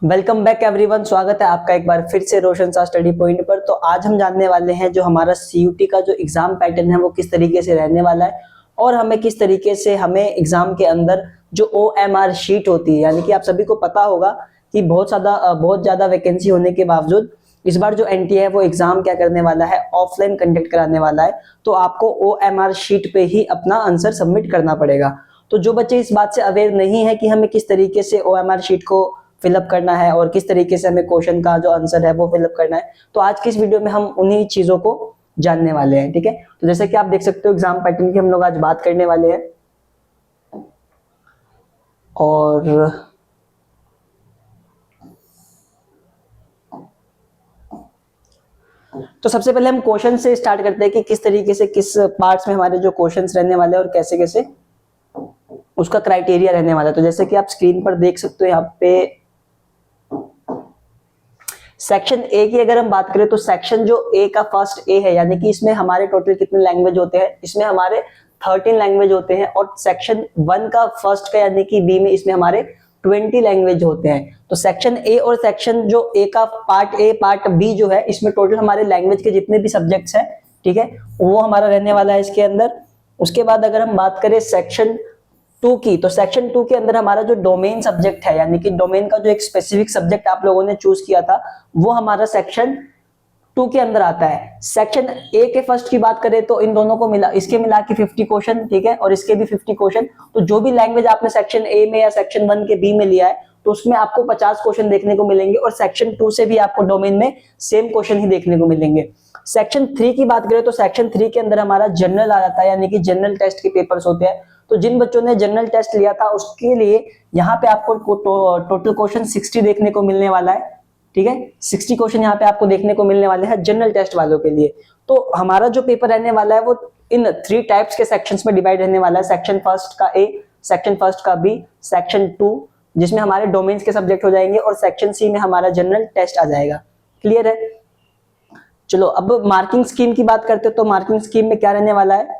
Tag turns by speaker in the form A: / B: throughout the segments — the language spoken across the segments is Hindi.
A: वेलकम बैक एवरीवन, स्वागत है आपका एक बार फिर से रोशन सा स्टडी पॉइंट पर। तो आज हम जानने वाले हैं जो हमारा सीयूटी का जो एग्जाम पैटर्न है वो किस तरीके से रहने वाला है और हमें किस तरीके से हमें एग्जाम के अंदर जो ओएमआर शीट होती है, यानी कि आप सभी को पता होगा कि बहुत ज्यादा वैकेंसी होने के बावजूद इस बार जो एनटीए है वो एग्जाम क्या करने वाला है, ऑफलाइन कंडक्ट कराने वाला है। तो आपको ओएमआर शीट पे ही अपना आंसर सबमिट करना पड़ेगा। तो जो बच्चे इस बात से अवेयर नहीं है कि हमें किस तरीके से ओएमआर शीट को फिलअप करना है और किस तरीके से हमें क्वेश्चन का जो आंसर है वो फिलअप करना है, तो आज की इस वीडियो में हम उन्हीं चीजों को जानने वाले हैं। ठीक है, तो जैसे कि आप देख सकते हो एग्जाम पैटर्न की हम लोग आज बात करने वाले हैं। और तो सबसे पहले हम क्वेश्चन से स्टार्ट करते हैं कि किस तरीके से किस पार्ट्स में हमारे जो क्वेश्चंस रहने वाले हैं और कैसे कैसे उसका क्राइटेरिया रहने वाला है। तो जैसे कि आप स्क्रीन पर देख सकते हो यहाँ पे सेक्शन ए की अगर हम बात करें तो सेक्शन जो ए का फर्स्ट ए है, यानी कि इसमें हमारे टोटल कितने लैंग्वेज होते हैं, इसमें हमारे 13 लैंग्वेज होते हैं। और सेक्शन 1 का फर्स्ट का यानी कि बी में इसमें हमारे 20 लैंग्वेज होते हैं। तो सेक्शन ए और सेक्शन जो ए का पार्ट ए पार्ट बी जो है, इसमें टोटल हमारे लैंग्वेज के जितने भी सब्जेक्ट्स हैं, ठीक है, वो हमारा रहने वाला है इसके अंदर। उसके बाद अगर हम बात करें सेक्शन 2 की, तो सेक्शन 2 के अंदर हमारा जो डोमेन सब्जेक्ट है, यानी कि डोमेन का जो एक स्पेसिफिक सब्जेक्ट आप लोगों ने चूज किया था, वो हमारा सेक्शन 2 के अंदर आता है। सेक्शन ए के फर्स्ट की बात करें तो इन दोनों को इसके मिला के 50 क्वेश्चन, ठीक है, और इसके भी 50 क्वेश्चन। तो जो भी लैंग्वेज आपने सेक्शन ए में या सेक्शन 1 के बी में लिया है, तो उसमें आपको 50 क्वेश्चन देखने को मिलेंगे और सेक्शन 2 से भी आपको डोमेन में सेम क्वेश्चन ही देखने को मिलेंगे। सेक्शन 3 की बात करें तो सेक्शन 3 के अंदर हमारा जनरल आ जाता है, यानी कि जनरल टेस्ट के पेपर्स होते हैं। तो जिन बच्चों ने जनरल टेस्ट लिया था उसके लिए यहाँ पे आपको टोटल क्वेश्चन 60 देखने को मिलने वाला है। ठीक है, 60 क्वेश्चन यहाँ पे आपको देखने को मिलने वाले हैं जनरल टेस्ट वालों के लिए। तो हमारा जो पेपर रहने वाला है वो इन 3 टाइप्स के सेक्शंस में डिवाइड रहने वाला है। सेक्शन फर्स्ट का ए, सेक्शन फर्स्ट का बी, सेक्शन 2 जिसमें हमारे डोमेन्स के सब्जेक्ट हो जाएंगे और सेक्शन सी में हमारा जनरल टेस्ट आ जाएगा। क्लियर है? चलो अब मार्किंग स्कीम की बात करते हो। तो मार्किंग स्कीम में क्या रहने वाला है,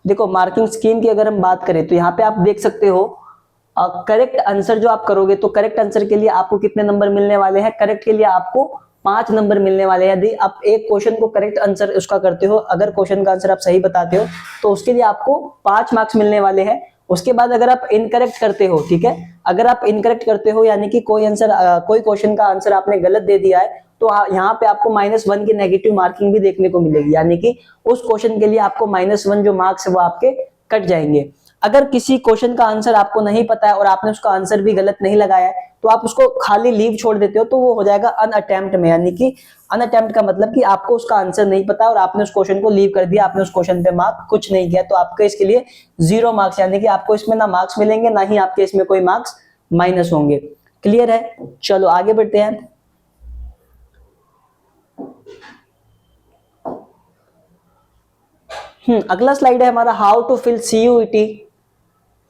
A: देखो मार्किंग स्कीम की अगर हम बात करें तो यहाँ पे आप देख सकते हो करेक्ट आंसर जो आप करोगे, तो करेक्ट आंसर के लिए आपको कितने नंबर मिलने वाले हैं, करेक्ट के लिए आपको 5 नंबर मिलने वाले हैं। यदि आप एक क्वेश्चन को करेक्ट आंसर उसका करते हो, अगर क्वेश्चन का आंसर आप सही बताते हो तो उसके लिए आपको 5 मार्क्स मिलने वाले हैं। उसके बाद अगर आप इनकरेक्ट करते हो, ठीक है, अगर आप इनकरेक्ट करते हो यानी कि कोई क्वेश्चन का आंसर आपने गलत दे दिया है, तो यहाँ पे आपको -1 की नेगेटिव मार्किंग भी देखने को मिलेगी, यानी कि उस क्वेश्चन के लिए आपको -1 जो मार्क्स है वो आपके कट जाएंगे। अगर किसी क्वेश्चन का आंसर आपको नहीं पता है और आपने उसका आंसर भी गलत नहीं लगाया है, तो आप उसको खाली लीव छोड़ देते हो, तो वो हो जाएगा अनअटेम्प्ट में, यानी कि अनअटेम्प्ट का मतलब कि आपको उसका आंसर नहीं पता और आपने उस क्वेश्चन को लीव कर दिया, आपने उस क्वेश्चन पे मार्क कुछ नहीं किया, तो आपके इसके लिए 0 मार्क्स, यानी कि आपको इसमें ना मार्क्स मिलेंगे ना ही आपके इसमें कोई मार्क्स माइनस होंगे। क्लियर है? चलो आगे बढ़ते हैं। अगला स्लाइड है हमारा how to fill CUET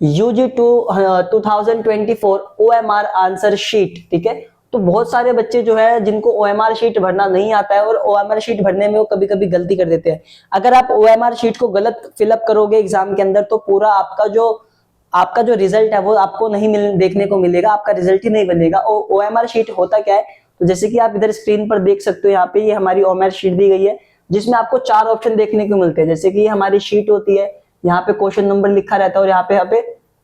A: UG 2024 OMR answer sheet. ठीक है, तो बहुत सारे बच्चे जो है जिनको ओएमआर शीट भरना नहीं आता है और ओएमआर शीट भरने में वो कभी कभी गलती कर देते हैं। अगर आप ओएमआर शीट को गलत फिलअप करोगे एग्जाम के अंदर, तो पूरा आपका जो रिजल्ट है वो आपको नहीं देखने को मिलेगा, आपका रिजल्ट ही नहीं बनेगा। और ओएमआर शीट होता क्या है, तो जैसे कि आप इधर स्क्रीन पर देख सकते हो, यहाँ पे ये हमारी ओएमआर शीट दी गई है जिसमें आपको 4 ऑप्शन देखने को मिलते हैं। जैसे कि हमारी शीट होती है, यहाँ पे क्वेश्चन नंबर लिखा रहता है और यहाँ पे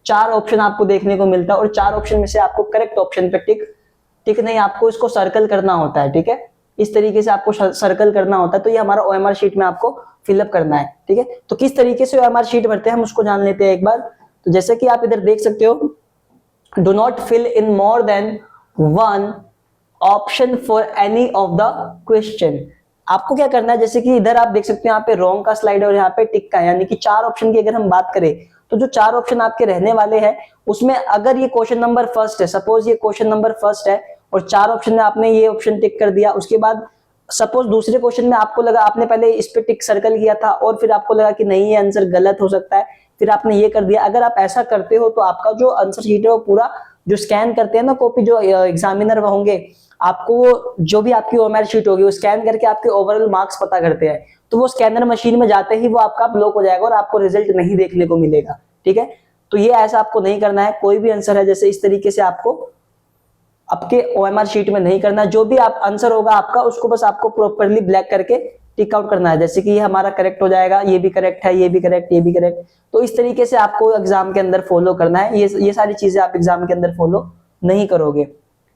A: 4 ऑप्शन आपको देखने को मिलता है और 4 ऑप्शन में से आपको करेक्ट ऑप्शन पे टिक नहीं, आपको इसको सर्कल करना होता है। ठीक है, इस तरीके से आपको सर्कल करना होता है। तो ये हमारा ओएमआर शीट में आपको फिलअप करना है। ठीक है, तो किस तरीके से ओएमआर शीट भरते हैं हम उसको जान लेते हैं एक बार। तो जैसे कि आप इधर देख सकते हो, do not fill in more than 1 option for any of the question. आपको क्या करना है, जैसे कि इधर आप देख सकते हो यहाँ पे रॉन्ग का स्लाइड और यहाँ पे टिक का, यानी कि 4 ऑप्शन की अगर हम बात करें तो जो 4 ऑप्शन आपके रहने वाले हैं उसमें अगर ये क्वेश्चन नंबर फर्स्ट है, सपोज ये क्वेश्चन नंबर फर्स्ट है और 4 ऑप्शन में आपने ये ऑप्शन टिक कर दिया, उसके बाद सपोज दूसरे क्वेश्चन में आपको लगा, आपने पहले इस पे टिक सर्कल किया था और फिर आपको लगा कि नहीं ये आंसर गलत हो सकता है, फिर आपने ये कर दिया। अगर आप ऐसा करते हो तो आपका जो आंसर शीट है वो पूरा जो स्कैन करते हैं ना कॉपी, जो एग्जामिनर होंगे आपको जो भी आपकी ओएमआर शीट होगी वो स्कैन करके आपके ओवरऑल मार्क्स पता करते हैं, तो वो स्कैनर मशीन में जाते ही वो आपका ब्लॉक हो जाएगा और आपको रिजल्ट नहीं देखने को मिलेगा। ठीक है, तो ये ऐसा आपको नहीं करना है। कोई भी आंसर है जैसे इस तरीके से आपको आपके OMR शीट में नहीं करना है। जो भी आप आंसर होगा आपका, उसको बस आपको प्रॉपरली ब्लैक करके टिक आउट करना है। जैसे कि ये हमारा करेक्ट हो जाएगा, ये भी करेक्ट है, ये भी करेक्ट, ये भी करेक्ट। तो इस तरीके से आपको एग्जाम के अंदर फॉलो करना है। ये सारी चीजें आप एग्जाम के अंदर फॉलो नहीं करोगे,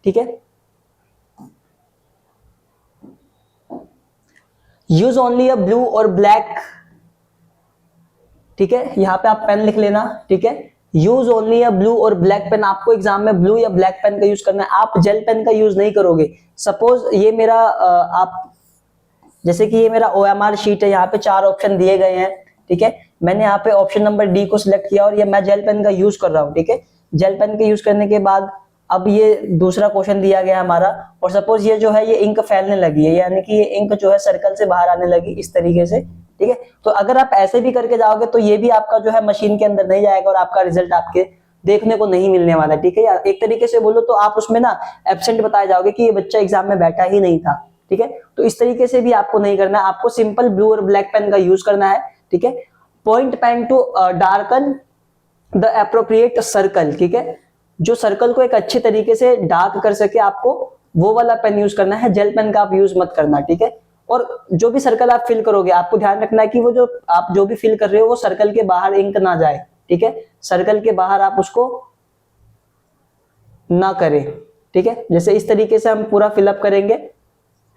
A: ठीक है। यूज ओनली अ ब्लू और ब्लैक, ठीक है, यहां पे आप पेन लिख लेना, ठीक है। यूज ओनली अ ब्लू और ब्लैक पेन, आपको एग्जाम में ब्लू या ब्लैक पेन का यूज करना है, आप जेल पेन का यूज नहीं करोगे। सपोज ये मेरा आप जैसे कि ये मेरा OMR शीट है, यहाँ पे 4 ऑप्शन दिए गए हैं, ठीक है। मैंने यहाँ पे ऑप्शन नंबर डी को सिलेक्ट किया और ये मैं जेल पेन का यूज कर रहा हूँ, ठीक है। जेल पेन का यूज करने के बाद अब ये दूसरा क्वेश्चन दिया गया हमारा, और सपोज ये जो है ये इंक फैलने लगी है, यानी कि ये इंक जो है सर्कल से बाहर आने लगी इस तरीके से, ठीक है। तो अगर आप ऐसे भी करके जाओगे तो ये भी आपका जो है मशीन के अंदर नहीं जाएगा और आपका रिजल्ट आपके देखने को नहीं मिलने वाला, ठीक है। एक तरीके से बोलो तो आप उसमें ना एब्सेंट बताए जाओगे कि ये बच्चा एग्जाम में बैठा ही नहीं था, ठीक है। तो इस तरीके से भी आपको नहीं करना है, आपको सिंपल ब्लू और ब्लैक पेन का यूज करना है, ठीक है। Point pen to darken the appropriate circle, ठीक है। जो सर्कल को एक अच्छे तरीके से डार्क कर सके आपको वो वाला पेन यूज करना है, जेल पेन का आप यूज मत करना, ठीक है। और जो भी सर्कल आप फिल करोगे आपको ध्यान रखना है कि वो जो आप जो भी फिल कर रहे हो वो सर्कल के बाहर इंक ना जाए, ठीक है। सर्कल के बाहर आप उसको ना करें, ठीक है। जैसे इस तरीके से हम पूरा फिलअप करेंगे,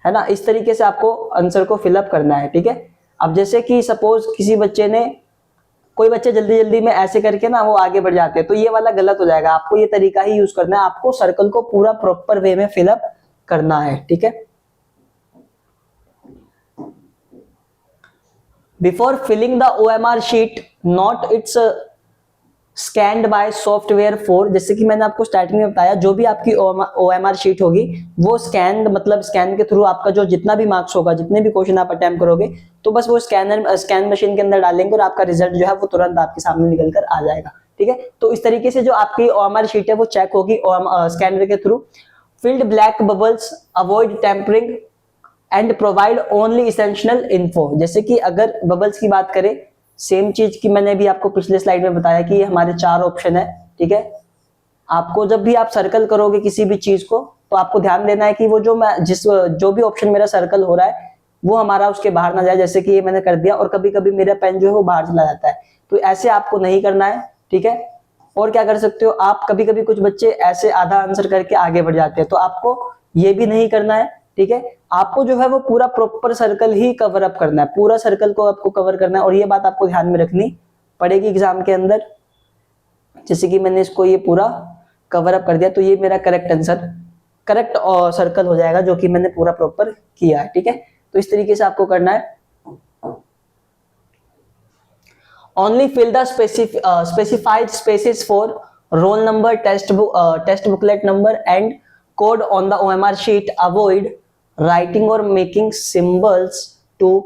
A: है ना, इस तरीके से आपको आंसर को फिलअप करना है, ठीक है। अब जैसे कि सपोज किसी बच्चे ने, कोई बच्चे जल्दी जल्दी में ऐसे करके ना वो आगे बढ़ जाते हैं, तो ये वाला गलत हो जाएगा। आपको ये तरीका ही यूज करना है, आपको सर्कल को पूरा प्रॉपर वे में फिलअप करना है, ठीक है। Before filling the OMR sheet not it's scanned by software for, जैसे कि मैंने आपको स्टार्टिंग में बताया, जो भी आपकी OMR शीट होगी वो स्कैन, मतलब स्कैन के थ्रू आपका जो जितना भी मार्क्स होगा, जितने भी क्वेश्चन आप अटेम्प्ट करोगे, तो बस वो स्कैन मशीन के अंदर डालेंगे और आपका रिजल्ट जो है वो तुरंत आपके सामने निकल कर आ जाएगा, ठीक है। तो इस तरीके से जो आपकी OMR शीट है वो चेक होगी स्कैनर के थ्रू। Filled black bubbles, avoid tampering and provide only essential info. जैसे कि अगर बबल्स की बात करें, सेम चीज की मैंने भी आपको पिछले स्लाइड में बताया कि ये हमारे 4 ऑप्शन है, ठीक है। आपको जब भी आप सर्कल करोगे किसी भी चीज को, तो आपको ध्यान देना है कि वो जो भी ऑप्शन मेरा सर्कल हो रहा है वो हमारा उसके बाहर ना जाए। जैसे कि ये मैंने कर दिया और कभी कभी मेरा पेन जो है वो बाहर चला जाता है, तो ऐसे आपको नहीं करना है, ठीक है। और क्या कर सकते हो आप, कभी कभी कुछ बच्चे ऐसे आधा आंसर करके आगे बढ़ जाते हैं, तो आपको ये भी नहीं करना है, ठीक है। आपको जो है वो पूरा प्रॉपर सर्कल ही कवर अप करना है, पूरा सर्कल को आपको कवर करना है, और ये बात आपको ध्यान में रखनी पड़ेगी एग्जाम के अंदर। जैसे कि मैंने इसको ये पूरा कवर अप कर दिया, तो ये मेरा करेक्ट आंसर, करेक्ट सर्कल हो जाएगा जो कि मैंने पूरा प्रॉपर किया है, ठीक है। तो इस तरीके से आपको करना है। Only fill the specified spaces for roll number, test booklet number and code on the OMR sheet. Avoid writing or making symbols to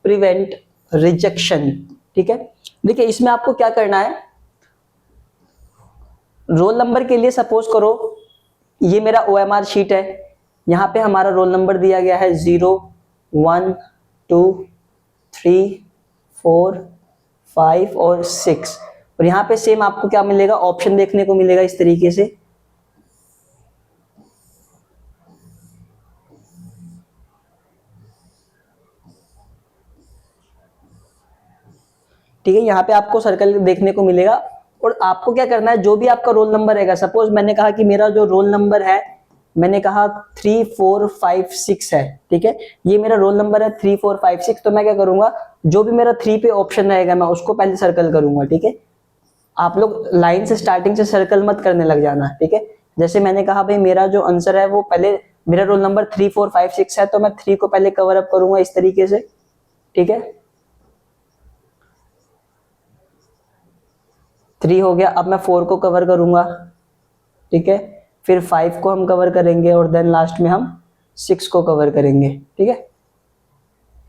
A: prevent rejection, ठीक है। देखिए इसमें आपको क्या करना है, रोल नंबर के लिए सपोज करो ये मेरा OMR शीट है, यहाँ पे हमारा रोल नंबर दिया गया है 0 1 2 3 4 5 और 6, और यहाँ पे सेम आपको क्या मिलेगा, ऑप्शन देखने को मिलेगा इस तरीके से, ठीक है। यहाँ पे आपको सर्कल देखने को मिलेगा, और आपको क्या करना है, जो भी आपका रोल नंबर रहेगा, सपोज मैंने कहा कि मेरा जो रोल नंबर है, मैंने कहा 3 4 5 6 है, ठीक है। ये मेरा रोल नंबर है 3 4 5 6, तो मैं क्या करूंगा, जो भी मेरा 3 पे ऑप्शन रहेगा मैं उसको पहले सर्कल करूंगा, ठीक है। आप लोग लाइन से स्टार्टिंग से सर्कल मत करने लग जाना, ठीक है। जैसे मैंने कहा भाई मेरा जो आंसर है वो पहले, मेरा रोल नंबर 3 4 5 6 है, तो मैं 3 को पहले कवर अप करूंगा इस तरीके से, ठीक है। 3 हो गया, अब मैं 4 को कवर करूंगा, ठीक है। फिर 5 को हम कवर करेंगे और देन लास्ट में हम 6 को कवर करेंगे, ठीक है,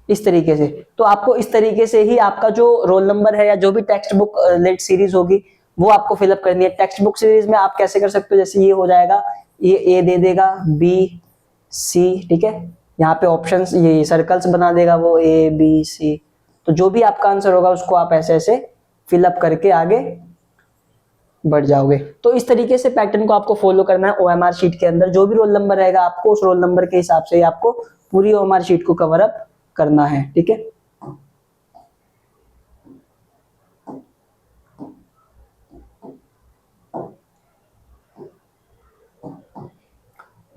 A: इस तरीके से। तो आपको इस तरीके से ही आपका जो रोल नंबर है या जो भी टेक्स्ट बुक लेट सीरीज होगी वो आपको फिलअप करनी है। टेक्स्ट बुक सीरीज में आप कैसे कर सकते हो, जैसे ये हो जाएगा, ये ए दे देगा, बी सी, ठीक है। यहाँ पे ऑप्शंस, ये सर्कल्स बना देगा वो ए बी सी, तो जो भी आपका आंसर होगा उसको आप ऐसे ऐसे फिलअप करके आगे बढ़ जाओगे। तो इस तरीके से पैटर्न को आपको फॉलो करना है ओएमआर शीट के अंदर। जो भी रोल नंबर रहेगा आपको उस रोल नंबर के हिसाब से आपको पूरी ओएमआर शीट को कवर अप करना है, ठीक है।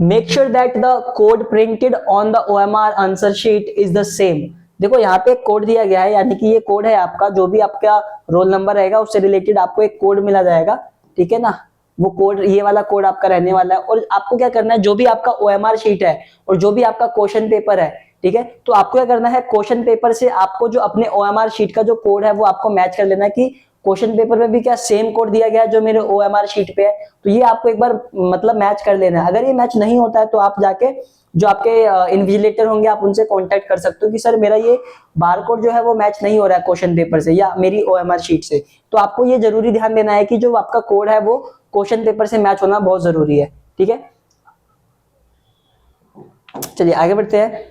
A: Make sure that the code printed on the OMR answer sheet is the same. देखो यहाँ पे एक कोड दिया गया है, यानी कि ये कोड है आपका, जो भी आपका रोल नंबर रहेगा उससे रिलेटेड आपको एक कोड मिला जाएगा, ठीक है ना। वो कोड, ये वाला कोड आपका रहने वाला है। और आपको क्या करना है, जो भी आपका ओएमआर शीट है और जो भी आपका क्वेश्चन पेपर है, ठीक है, तो आपको क्या करना है, क्वेश्चन पेपर से आपको जो अपने ओएमआर शीट का जो कोड है वो आपको मैच कर लेना है कि क्वेश्चन पेपर में भी क्या सेम कोड दिया गया है जो मेरे ओएमआर शीट पे है। तो ये आपको एक बार मतलब मैच कर लेना है। अगर ये मैच नहीं होता है तो आप जाके जो आपके इन्विजिलेटर होंगे आप उनसे कांटेक्ट कर सकते हो कि सर मेरा ये बारकोड जो है वो मैच नहीं हो रहा है क्वेश्चन पेपर से या मेरी ओएमआर शीट से। तो आपको ये जरूरी ध्यान देना है कि जो आपका कोड है वो क्वेश्चन पेपर से मैच होना बहुत जरूरी है, ठीक है। चलिए आगे बढ़ते हैं।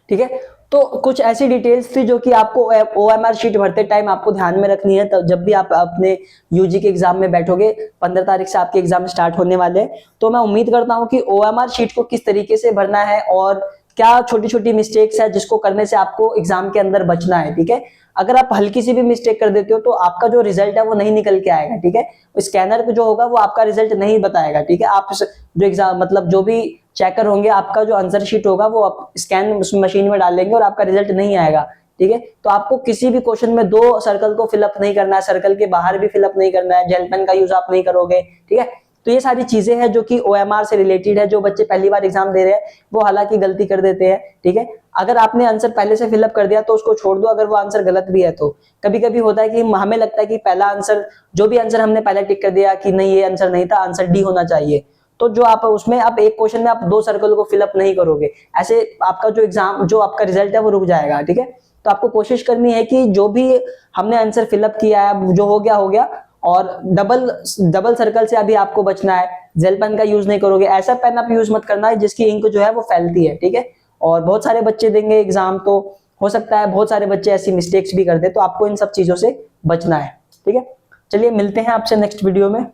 A: ठीक है, तो कुछ ऐसी डिटेल्स थी जो कि आपको ओएमआर शीट भरते टाइम आपको ध्यान में रखनी है। तब जब भी आप अपने यूजी के एग्जाम में बैठोगे, 15 तारीख से आपके एग्जाम स्टार्ट होने वाले हैं, तो मैं उम्मीद करता हूं कि ओएमआर शीट को किस तरीके से भरना है और क्या छोटी छोटी मिस्टेक्स है जिसको करने से आपको एग्जाम के अंदर बचना है, ठीक है। अगर आप हल्की सी भी मिस्टेक कर देते हो तो आपका जो रिजल्ट है वो नहीं निकल के आएगा, ठीक है। स्कैनर जो होगा वो आपका रिजल्ट नहीं बताएगा, ठीक है। आप जो एग्जाम मतलब जो भी चेकर होंगे, आपका जो आंसर शीट होगा वो आप स्कैन मशीन में डालेंगे और आपका रिजल्ट नहीं आएगा, ठीक है। तो आपको किसी भी क्वेश्चन में 2 सर्कल को फिलअप नहीं करना है, सर्कल के बाहर भी फिलअप नहीं करना है, जेल पेन का यूज आप नहीं करोगे, ठीक है। तो ये सारी चीजें हैं जो कि ओएमआर से रिलेटेड है। जो बच्चे पहली बार एग्जाम दे रहे हैं वो हालांकि गलती कर देते हैं, ठीक है। अगर आपने आंसर पहले से फिलअप कर दिया तो उसको छोड़ दो, अगर वो आंसर गलत भी है तो। कभी कभी होता है कि हमें लगता है कि पहला आंसर, जो भी आंसर हमने पहले टिक कर दिया कि नहीं ये आंसर नहीं था, आंसर डी होना चाहिए, तो जो आप उसमें आप एक क्वेश्चन में आप 2 सर्कल को फिलअप नहीं करोगे, ऐसे आपका जो एग्जाम जो आपका रिजल्ट है वो रुक जाएगा, ठीक है। तो आपको कोशिश करनी है कि जो भी हमने आंसर फिलअप किया है जो हो गया, और डबल सर्कल से अभी आपको बचना है। जेल पेन का यूज नहीं करोगे, ऐसा पेन आप यूज मत करना है जिसकी इंक जो है वो फैलती है, ठीक है। और बहुत सारे बच्चे देंगे एग्जाम, तो हो सकता है बहुत सारे बच्चे ऐसी मिस्टेक्स भी कर दे, तो आपको इन सब चीजों से बचना है, ठीक है। चलिए मिलते हैं आपसे नेक्स्ट वीडियो में।